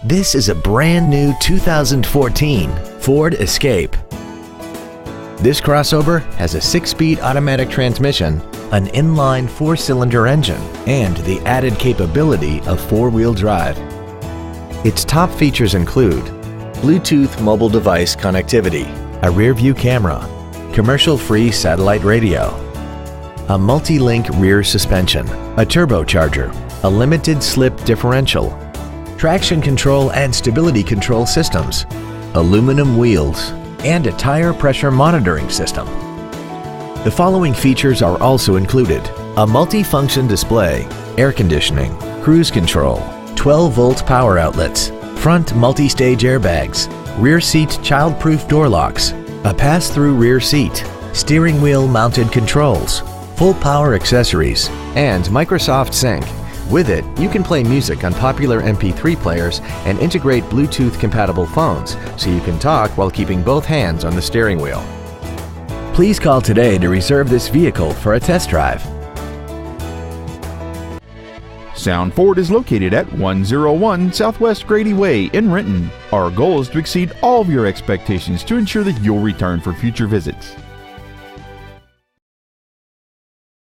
This is a brand new 2014 Ford Escape. This crossover has a 6-speed automatic transmission, an inline 4-cylinder engine, and the added capability of 4-wheel drive. Its top features include Bluetooth mobile device connectivity, a rear-view camera, commercial-free satellite radio, a multi-link rear suspension, a turbocharger, a limited slip differential, traction control and stability control systems, aluminum wheels, and a tire pressure monitoring system. The following features are also included: a multi-function display, air conditioning, cruise control, 12-volt power outlets, front multi-stage airbags, rear seat child-proof door locks, a pass-through rear seat, steering wheel mounted controls, full power accessories, and Microsoft Sync. With it, you can play music on popular MP3 players and integrate Bluetooth-compatible phones, so you can talk while keeping both hands on the steering wheel. Please call today to reserve this vehicle for a test drive. Sound Ford is located at 101 Southwest Grady Way in Renton. Our goal is to exceed all of your expectations to ensure that you'll return for future visits.